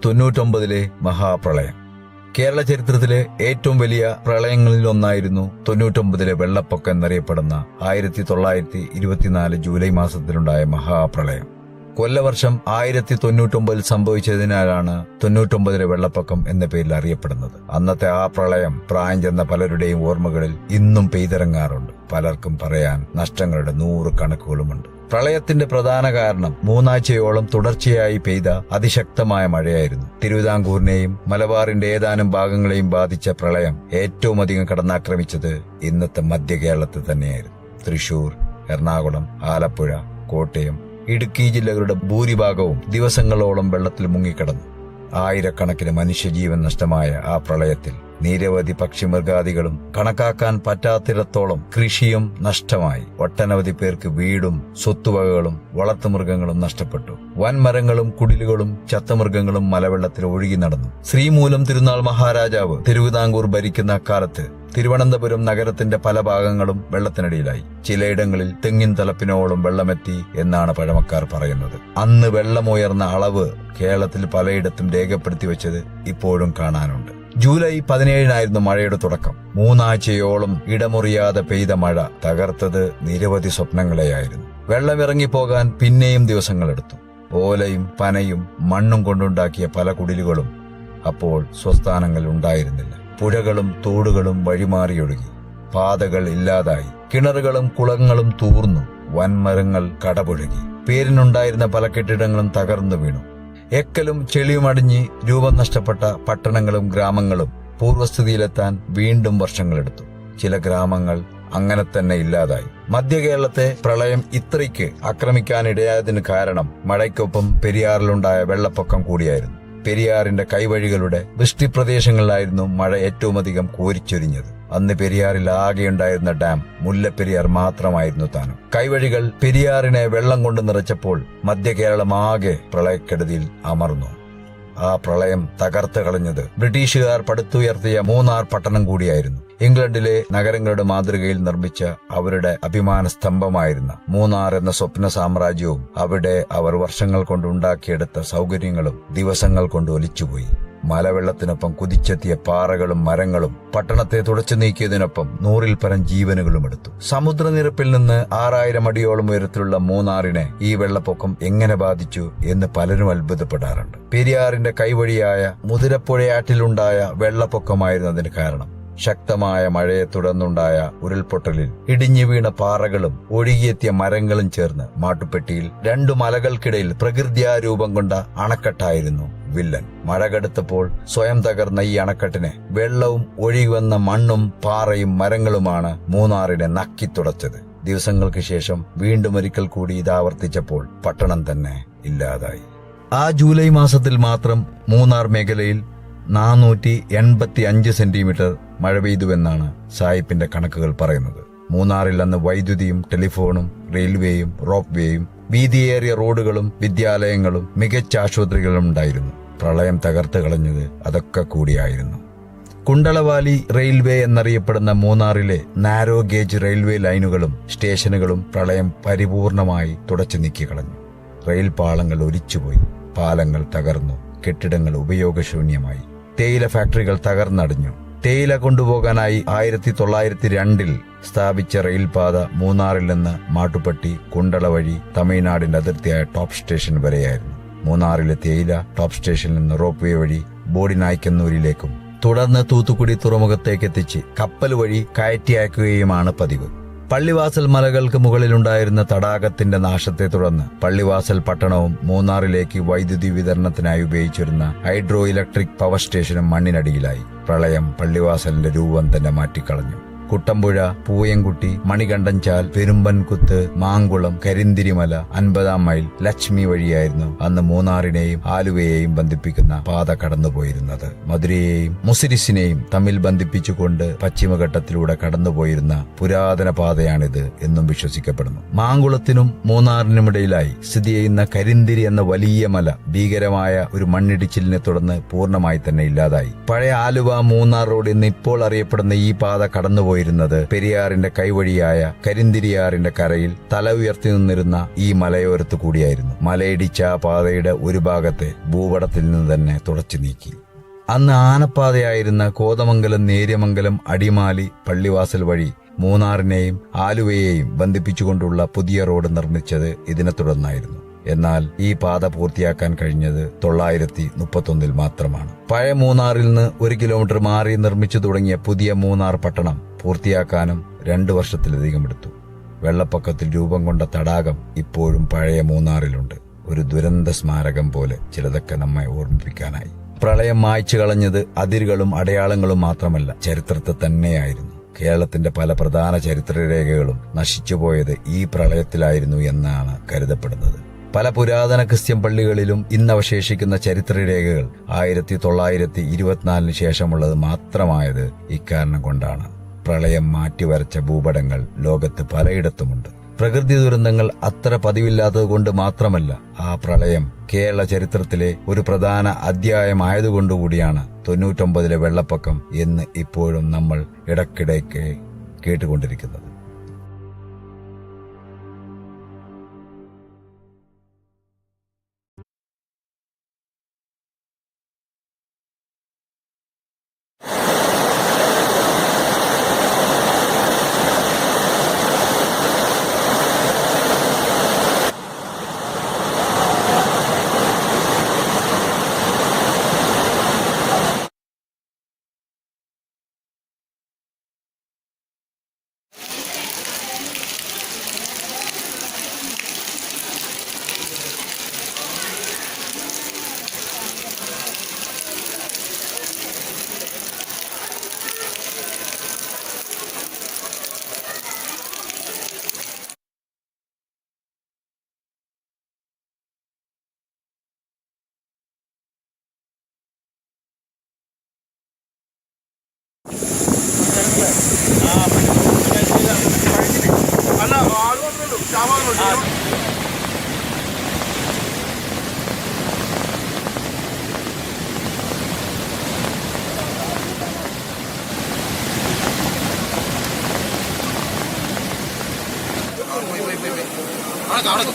തൊണ്ണൂറ്റൊമ്പതിലെ മഹാപ്രളയം. കേരള ചരിത്രത്തിലെ ഏറ്റവും വലിയ പ്രളയങ്ങളിലൊന്നായിരുന്നു തൊണ്ണൂറ്റൊമ്പതിലെ വെള്ളപ്പൊക്കം എന്നറിയപ്പെടുന്ന 1924 ജൂലൈ മാസത്തിലുണ്ടായ മഹാപ്രളയം. കൊല്ലവർഷം 1099 സംഭവിച്ചതിനാലാണ് 99 വെള്ളപ്പൊക്കം എന്ന പേരിൽ അറിയപ്പെടുന്നത്. അന്നത്തെ ആ പ്രളയം പ്രായം ചെന്ന പലരുടെയും ഓർമ്മകളിൽ ഇന്നും പെയ്തിറങ്ങാറുണ്ട്. പലർക്കും പറയാൻ നഷ്ടങ്ങളുടെ 100 കണക്കുകളുമുണ്ട്. പ്രളയത്തിന്റെ പ്രധാന കാരണം 3 ആഴ്ചയോളം തുടർച്ചയായി പെയ്ത അതിശക്തമായ മഴയായിരുന്നു. തിരുവിതാംകൂറിനെയും മലബാറിന്റെ ഏതാനും ഭാഗങ്ങളെയും ബാധിച്ച പ്രളയം ഏറ്റവും അധികം കടന്നാക്രമിച്ചത് ഇന്നത്തെ മധ്യ കേരളത്തിൽ തന്നെയായിരുന്നു. തൃശൂർ, എറണാകുളം, ആലപ്പുഴ, കോട്ടയം, ഇടുക്കി ജില്ലകളുടെ ഭൂരിഭാഗവും ദിവസങ്ങളോളം വെള്ളത്തിൽ മുങ്ങിക്കിടന്നു. ആയിരക്കണക്കിന് മനുഷ്യജീവൻ നഷ്ടമായ ആ പ്രളയത്തിൽ നിരവധി പക്ഷിമൃഗാദികളും കണക്കാക്കാൻ പറ്റാത്തിടത്തോളം കൃഷിയും നഷ്ടമായി. ഒട്ടനവധി പേർക്ക് വീടും സ്വത്തുവകകളും വളർത്തുമൃഗങ്ങളും നഷ്ടപ്പെട്ടു. വൻമരങ്ങളും കുടിലുകളും ചത്തമൃഗങ്ങളും മലവെള്ളത്തിൽ ഒഴുകി നടന്നു. ശ്രീമൂലം തിരുനാൾ മഹാരാജാവ് തിരുവിതാംകൂർ ഭരിക്കുന്ന അക്കാലത്ത് തിരുവനന്തപുരം നഗരത്തിന്റെ പല ഭാഗങ്ങളും വെള്ളത്തിനടിയിലായി. ചിലയിടങ്ങളിൽ തെങ്ങിൻ തലപ്പിനോളം വെള്ളമെത്തി എന്നാണ് പഴമക്കാർ പറയുന്നത്. അന്ന് വെള്ളമുയർന്ന അളവ് കേരളത്തിൽ പലയിടത്തും രേഖപ്പെടുത്തി വെച്ചത് ഇപ്പോഴും കാണാനുണ്ട്. ജൂലൈ 17 മഴയുടെ തുടക്കം. 3 ആഴ്ചയോളം ഇടമുറിയാതെ പെയ്ത മഴ തകർത്തത് നിരവധി സ്വപ്നങ്ങളെയായിരുന്നു. വെള്ളമിറങ്ങിപ്പോകാൻ പിന്നെയും ദിവസങ്ങളെടുത്തു. ഓലയും പനയും മണ്ണും കൊണ്ടുണ്ടാക്കിയ പല കുടിലുകളും അപ്പോൾ സ്വസ്ഥാനങ്ങൾ ഉണ്ടായിരുന്നില്ല. പുഴകളും തോടുകളും വഴിമാറിയൊഴുകി. പാതകൾ ഇല്ലാതായി. കിണറുകളും കുളങ്ങളും തൂർന്നു. വൻമരങ്ങൾ കടപുഴകി. പേരിനുണ്ടായിരുന്ന പല കെട്ടിടങ്ങളും തകർന്നു വീണു. എക്കലും ചെളിയുമടിഞ്ഞ് രൂപം നഷ്ടപ്പെട്ട പട്ടണങ്ങളും ഗ്രാമങ്ങളും പൂർവ്വസ്ഥിതിയിലെത്താൻ വീണ്ടും വർഷങ്ങളെടുത്തു. ചില ഗ്രാമങ്ങൾ അങ്ങനെ തന്നെ ഇല്ലാതായി. മധ്യ കേരളത്തെ പ്രളയം ഇത്രയ്ക്ക് ആക്രമിക്കാനിടയായതിന് കാരണം മഴയ്ക്കൊപ്പം പെരിയാറിലുണ്ടായ വെള്ളപ്പൊക്കം കൂടിയായിരുന്നു. പെരിയാറിന്റെ കൈവഴികളുടെ വൃഷ്ടിപ്രദേശങ്ങളിലായിരുന്നു മഴ ഏറ്റവും അധികം കോരിച്ചൊരിഞ്ഞത്. അന്ന് പെരിയാറിൽ ആകെയുണ്ടായിരുന്ന ഡാം മുല്ലപ്പെരിയാർ മാത്രമായിരുന്നു താനും. കൈവഴികൾ പെരിയാറിനെ വെള്ളം കൊണ്ട് നിറച്ചപ്പോൾ മധ്യ കേരളം ആകെ പ്രളയക്കെടുതിയിൽ അമർന്നു. ആ പ്രളയം തകർത്ത് കളഞ്ഞത് ബ്രിട്ടീഷുകാർ പടുത്തുയർത്തിയ മൂന്നാർ പട്ടണം കൂടിയായിരുന്നു. ഇംഗ്ലണ്ടിലെ നഗരങ്ങളുടെ മാതൃകയിൽ നിർമ്മിച്ച അവരുടെ അഭിമാന സ്തംഭമായിരുന്ന മൂന്നാർ എന്ന സ്വപ്ന സാമ്രാജ്യവും അവിടെ അവർ വർഷങ്ങൾ കൊണ്ട് ഉണ്ടാക്കിയെടുത്ത സൗകര്യങ്ങളും ദിവസങ്ങൾ കൊണ്ട് ഒലിച്ചുപോയി. മലവെള്ളത്തിനൊപ്പം കുതിച്ചെത്തിയ പാറകളും മരങ്ങളും പട്ടണത്തെ തുടച്ചു നീക്കിയതിനൊപ്പം 100-ൽ പരം ജീവനുകളും എടുത്തു. സമുദ്രനിരപ്പിൽ നിന്ന് 6000 അടിയോളം ഉയരത്തിലുള്ള മൂന്നാറിനെ ഈ വെള്ളപ്പൊക്കം എങ്ങനെ ബാധിച്ചു എന്ന് പലരും അത്ഭുതപ്പെടാറുണ്ട്. പെരിയാറിന്റെ കൈവഴിയായ മുതിരപ്പുഴയാറ്റിലുണ്ടായ വെള്ളപ്പൊക്കമായിരുന്നു അതിന് കാരണം. ശക്തമായ മഴയെ തുടർന്നുണ്ടായ ഉരുൾപൊട്ടലിൽ ഇടിഞ്ഞു വീണ പാറകളും ഒഴുകിയെത്തിയ മരങ്ങളും ചേർന്ന് മാട്ടുപ്പെട്ടിയിൽ 2 മലകൾക്കിടയിൽ പ്രകൃത്യാ രൂപം കൊണ്ട അണക്കെട്ടായിരുന്നു വില്ലൻ. മഴ കടുത്തപ്പോൾ സ്വയം തകർന്ന ഈ അണക്കെട്ടിനെ വെള്ളവും ഒഴുകിവന്ന മണ്ണും പാറയും മരങ്ങളുമാണ് മൂന്നാറിനെ നക്കിത്തുടച്ചത്. ദിവസങ്ങൾക്ക് ശേഷം വീണ്ടും ഒരിക്കൽ കൂടി ഇതാവർത്തിച്ചപ്പോൾ പട്ടണം തന്നെ ഇല്ലാതായി. ആ ജൂലൈ മാസത്തിൽ മാത്രം മൂന്നാർ മേഖലയിൽ 485 സെന്റിമീറ്റർ മഴ പെയ്തുവെന്നാണ് സായിപ്പിന്റെ കണക്കുകൾ പറയുന്നത്. മൂന്നാറിൽ അന്ന് വൈദ്യുതിയും ടെലിഫോണും റെയിൽവേയും റോപ്പ് വേയും വീതിയേറിയ റോഡുകളും വിദ്യാലയങ്ങളും മികച്ച ആശുപത്രികളും ഉണ്ടായിരുന്നു. പ്രളയം തകർത്ത് കളഞ്ഞത് അതൊക്കെ കൂടിയായിരുന്നു. കുണ്ടളവാലി റെയിൽവേ എന്നറിയപ്പെടുന്ന മൂന്നാറിലെ നാരോ ഗേജ് റെയിൽവേ ലൈനുകളും സ്റ്റേഷനുകളും പ്രളയം പരിപൂർണമായി തുടച്ചു നീക്കിക്കളഞ്ഞു. റെയിൽ പാളങ്ങൾ ഒലിച്ചുപോയി. പാലങ്ങൾ തകർന്നു. കെട്ടിടങ്ങൾ ഉപയോഗശൂന്യമായി. തേയില ഫാക്ടറികൾ തകർന്നടിഞ്ഞു. തേയില കൊണ്ടുപോകാനായി 1902 സ്ഥാപിച്ച റെയിൽപാത മൂന്നാറിൽ നിന്ന് മാട്ടുപ്പെട്ടി കുണ്ടള വഴി തമിഴ്നാടിന്റെ അതിർത്തിയായ ടോപ്പ് സ്റ്റേഷൻ വരെയായിരുന്നു. മൂന്നാറിലെ തേയില ടോപ്പ് സ്റ്റേഷനിൽ നിന്ന് റോപ്പ് വേ വഴി ബോഡിനായ്ക്കന്നൂരിലേക്കും തുടർന്ന് തൂത്തുക്കുടി തുറമുഖത്തേക്ക് എത്തിച്ച് കപ്പൽ വഴി കയറ്റി അയക്കുകയുമാണ് പതിവ്. പള്ളിവാസൽ മലകൾക്ക് മുകളിലുണ്ടായിരുന്ന തടാകത്തിന്റെ നാശത്തെ തുടർന്ന് പള്ളിവാസൽ പട്ടണവും മൂന്നാറിലേക്ക് വൈദ്യുതി വിതരണത്തിനായി ഉപയോഗിച്ചിരുന്ന ഹൈഡ്രോ ഇലക്ട്രിക് പവർ സ്റ്റേഷനും മണ്ണിനടിയിലായി. പ്രളയം പള്ളിവാസലിന്റെ രൂപം തന്നെ മാറ്റിക്കളഞ്ഞു. കുട്ടമ്പുഴ, പൂയംകുട്ടി, മണികണ്ഠൻചാൽ, പെരുമ്പൻകുത്ത്, മാങ്കുളം, കരിന്തിരിമല, 50-ാം മൈൽ, ലക്ഷ്മി വഴിയായിരുന്നു അന്ന് മൂന്നാറിനെയും ആലുവയെയും ബന്ധിപ്പിക്കുന്ന പാത കടന്നുപോയിരുന്നത്. മധുരയെയും മുസിരിസിനെയും തമ്മിൽ ബന്ധിപ്പിച്ചുകൊണ്ട് പശ്ചിമഘട്ടത്തിലൂടെ കടന്നുപോയിരുന്ന പുരാതന പാതയാണിത് എന്നും വിശ്വസിക്കപ്പെടുന്നു. മാങ്കുളത്തിനും മൂന്നാറിനുമിടയിലായി സ്ഥിതി ചെയ്യുന്ന കരിന്തിരി എന്ന വലിയ മല ഭീകരമായ ഒരു മണ്ണിടിച്ചിലിനെ തുടർന്ന് പൂർണ്ണമായി തന്നെ ഇല്ലാതായി. പഴയ ആലുവ മൂന്നാർ റോഡ് എന്ന് ഇപ്പോൾ അറിയപ്പെടുന്ന ഈ പാത കടന്നുപോയി പോയിരുന്നത് പെരിയാറിന്റെ കൈവഴിയായ കരിന്തിരിയാറിന്റെ കരയിൽ തല ഉയർത്തി നിന്നിരുന്ന ഈ മലയോരത്തു കൂടിയായിരുന്നു. മലയിടിച്ച ആ പാതയുടെ ഒരു ഭാഗത്തെ ഭൂപടത്തിൽ നിന്ന് തന്നെ തുടച്ചു നീക്കി. അന്ന് ആനപ്പാതയായിരുന്ന കോതമംഗലം, നേര്യമംഗലം, അടിമാലി, പള്ളിവാസൽ വഴി മൂന്നാറിനെയും ആലുവയെയും ബന്ധിപ്പിച്ചുകൊണ്ടുള്ള പുതിയ റോഡ് നിർമ്മിച്ചത് ഇതിനെ തുടർന്നായിരുന്നു. എന്നാൽ ഈ പാത പൂർത്തിയാക്കാൻ കഴിഞ്ഞത് 931 മാത്രമാണ്. പഴയ മൂന്നാറിൽ നിന്ന് 1 കിലോമീറ്റർ മാറി നിർമ്മിച്ചു തുടങ്ങിയ പുതിയ മൂന്നാർ പട്ടണം പൂർത്തിയാക്കാനും 2 വർഷത്തിലധികം എടുത്തു. വെള്ളപ്പൊക്കത്തിൽ രൂപം കൊണ്ട തടാകം ഇപ്പോഴും പഴയ മൂന്നാറിലുണ്ട്. ഒരു ദുരന്ത സ്മാരകം പോലെ ചിലതൊക്കെ നമ്മെ ഓർമ്മിപ്പിക്കാനായി. പ്രളയം മായ്ച്ചു കളഞ്ഞത് അതിരുകളും അടയാളങ്ങളും മാത്രമല്ല, ചരിത്രത്തെ തന്നെയായിരുന്നു. കേരളത്തിന്റെ പല പ്രധാന ചരിത്രരേഖകളും നശിച്ചുപോയത് ഈ പ്രളയത്തിലായിരുന്നു എന്നാണ് കരുതപ്പെടുന്നത്. പല പുരാതന ക്രിസ്ത്യൻ പള്ളികളിലും ഇന്നവശേഷിക്കുന്ന ചരിത്രരേഖകൾ 1924 ശേഷമുള്ളത് മാത്രമായത് ഇക്കാരണം കൊണ്ടാണ്. പ്രളയം മാറ്റിവരച്ച ഭൂപടങ്ങൾ ലോകത്ത് പലയിടത്തുമുണ്ട്. പ്രകൃതി ദുരന്തങ്ങൾ അത്ര പതിവില്ലാത്തതുകൊണ്ട് മാത്രമല്ല, ആ പ്രളയം കേരള ചരിത്രത്തിലെ ഒരു പ്രധാന അധ്യായമായതുകൊണ്ടുകൂടിയാണ് 99 വെള്ളപ്പൊക്കം എന്ന് ഇപ്പോഴും നമ്മൾ ഇടയ്ക്കിടയ്ക്ക് കേട്ടുകൊണ്ടിരിക്കുന്നത്. അവിടെ